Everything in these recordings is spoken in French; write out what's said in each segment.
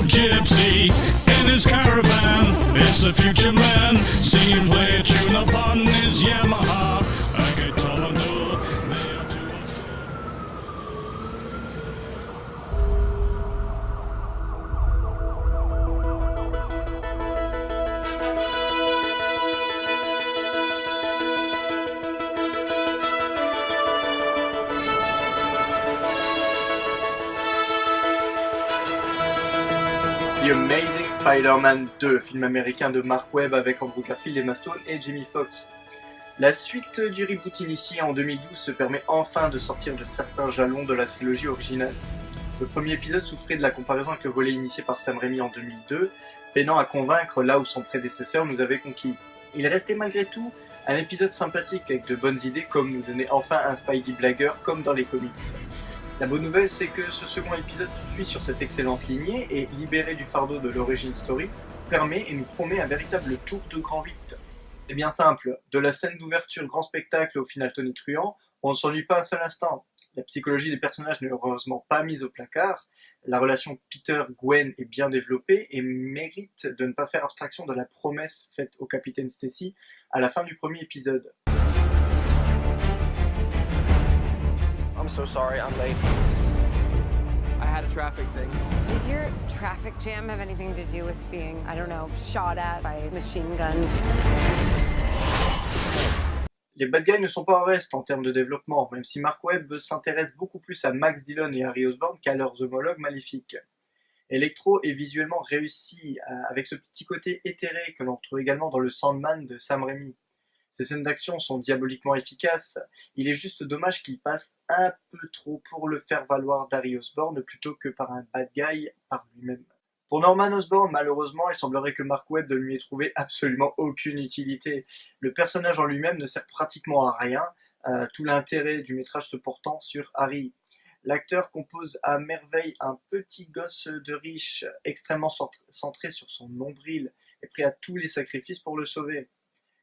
gypsy in his caravan. It's the future man, see him play a tune upon his Yamaha. A guitar no, they are two ones. The Amazing Spider-Man 2, film américain de Mark Webb avec Andrew Garfield, Emma Stone et Jamie Foxx. La suite du reboot initié en 2012 se permet enfin de sortir de certains jalons de la trilogie originale. Le premier épisode souffrait de la comparaison avec le volet initié par Sam Raimi en 2002, peinant à convaincre là où son prédécesseur nous avait conquis. Il restait malgré tout un épisode sympathique avec de bonnes idées comme nous donner enfin un Spidey blagueur comme dans les comics. La bonne nouvelle, c'est que ce second épisode poursuit sur cette excellente lignée et, libéré du fardeau de l'origin story, permet et nous promet un véritable tour de grand 8. C'est bien simple, de la scène d'ouverture grand spectacle au final tonitruant, on ne s'ennuie pas un seul instant. La psychologie des personnages n'est heureusement pas mise au placard, la relation Peter-Gwen est bien développée et mérite de ne pas faire abstraction de la promesse faite au capitaine Stacy à la fin du premier épisode. I'm so sorry, I'm late. I had a traffic thing. Did your traffic jam have anything to do with being, I don't know, shot at by machine guns? Les bad guys ne sont pas en reste en termes de développement, même si Mark Webb s'intéresse beaucoup plus à Max Dillon et Harry Osborn qu'à leurs homologues maléfiques. Electro est visuellement réussi, avec ce petit côté éthéré que l'on retrouve également dans le Sandman de Sam Raimi. Ces scènes d'action sont diaboliquement efficaces, il est juste dommage qu'il passe un peu trop pour le faire valoir d'Harry Osborn plutôt que par un bad guy par lui-même. Pour Norman Osborn, malheureusement, il semblerait que Mark Webb ne lui ait trouvé absolument aucune utilité. Le personnage en lui-même ne sert pratiquement à rien, tout l'intérêt du métrage se portant sur Harry. L'acteur compose à merveille un petit gosse de riche, extrêmement centré sur son nombril et prêt à tous les sacrifices pour le sauver.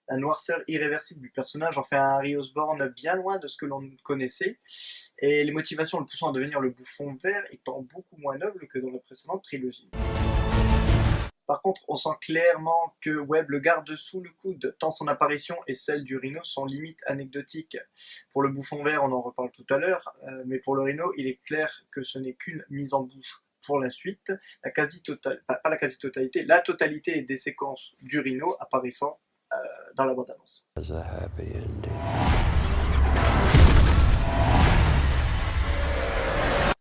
La noirceur irréversible du personnage en fait un Harry Osborn bien loin de ce que l'on connaissait, et les motivations le poussant à devenir le bouffon vert étant beaucoup moins nobles que dans la précédente trilogie. Par contre, on sent clairement que Webb le garde sous le coude, tant son apparition et celle du Rhino sont limite anecdotiques. Pour le bouffon vert, on en reparle tout à l'heure, mais pour le Rhino, il est clair que ce n'est qu'une mise en bouche. Pour la suite, la totalité des séquences du Rhino apparaissant dans la bande-annonce.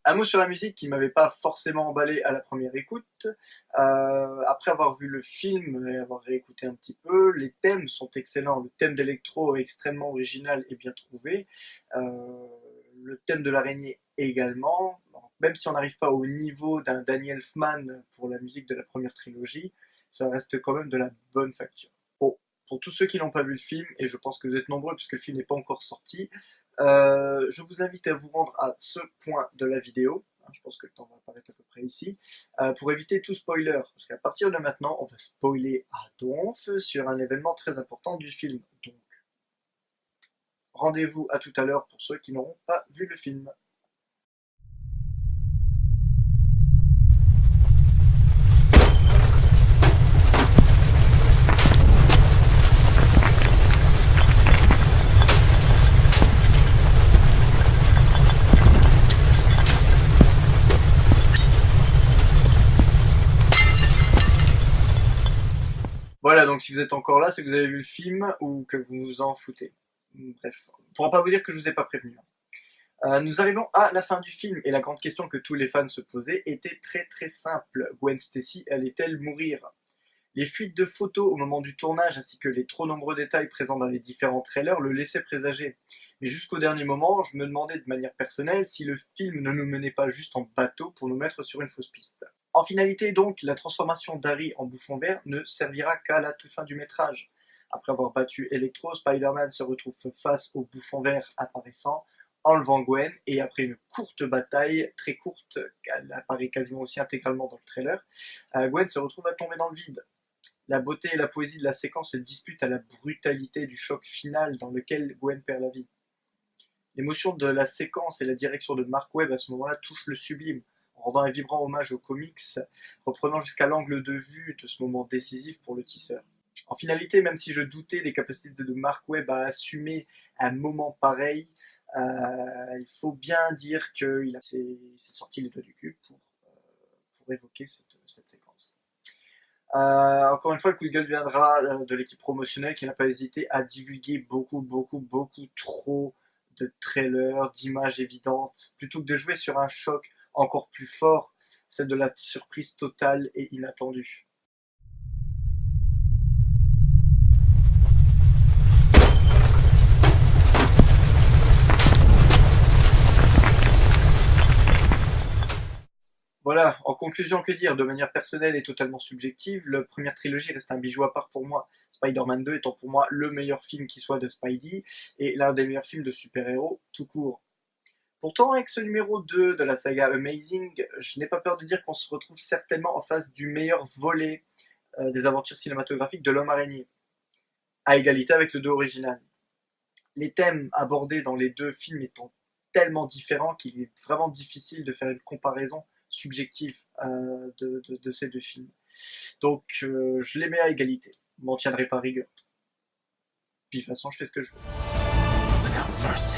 Un mot sur la musique qui m'avait pas forcément emballé à la première écoute. Après avoir vu le film et avoir réécouté un petit peu, les thèmes sont excellents. Le thème d'Electro est extrêmement original et bien trouvé. Le thème de l'araignée également. Même si on n'arrive pas au niveau d'un Danny Elfman pour la musique de la première trilogie, ça reste quand même de la bonne facture. Pour tous ceux qui n'ont pas vu le film, et je pense que vous êtes nombreux puisque le film n'est pas encore sorti, je vous invite à vous rendre à ce point de la vidéo, je pense que le temps va apparaître à peu près ici, pour éviter tout spoiler, parce qu'à partir de maintenant, on va spoiler à donf sur un événement très important du film. Donc, rendez-vous à tout à l'heure pour ceux qui n'auront pas vu le film. Voilà, donc si vous êtes encore là, c'est que vous avez vu le film ou que vous vous en foutez. Bref, on ne pourra pas vous dire que je vous ai pas prévenu. Nous arrivons à la fin du film, et la grande question que tous les fans se posaient était très très simple. Gwen Stacy allait-elle mourir? Les fuites de photos au moment du tournage ainsi que les trop nombreux détails présents dans les différents trailers le laissaient présager. Mais jusqu'au dernier moment, je me demandais de manière personnelle si le film ne nous menait pas juste en bateau pour nous mettre sur une fausse piste. En finalité donc, la transformation d'Harry en bouffon vert ne servira qu'à la toute fin du métrage. Après avoir battu Electro, Spider-Man se retrouve face au bouffon vert apparaissant, enlevant Gwen, et après une courte bataille, très courte, elle apparaît quasiment aussi intégralement dans le trailer, Gwen se retrouve à tomber dans le vide. La beauté et la poésie de la séquence se disputent à la brutalité du choc final dans lequel Gwen perd la vie. L'émotion de la séquence et la direction de Mark Webb à ce moment-là touchent le sublime. rendant un vibrant hommage aux comics, reprenant jusqu'à l'angle de vue de ce moment décisif pour le tisseur. En finalité, même si je doutais des capacités de Marc Webb à assumer un moment pareil, il faut bien dire qu'il s'est sorti les doigts du cul pour évoquer cette séquence. Encore une fois, le coup de gueule viendra de l'équipe promotionnelle qui n'a pas hésité à divulguer beaucoup trop de trailers, d'images évidentes, plutôt que de jouer sur un choc encore plus fort, celle de la surprise totale et inattendue. Voilà, en conclusion, que dire? De manière personnelle et totalement subjective, la première trilogie reste un bijou à part pour moi, Spider-Man 2 étant pour moi le meilleur film qui soit de Spidey, et l'un des meilleurs films de super-héros tout court. Pourtant, avec ce numéro 2 de la saga Amazing, je n'ai pas peur de dire qu'on se retrouve certainement en face du meilleur volet des aventures cinématographiques de l'Homme-Araignée, à égalité avec le 2 original. Les thèmes abordés dans les deux films étant tellement différents qu'il est vraiment difficile de faire une comparaison subjective de ces deux films. Donc je les mets à égalité, je m'en tiendrai pas rigueur. Puis de toute façon je fais ce que je veux. Without mercy.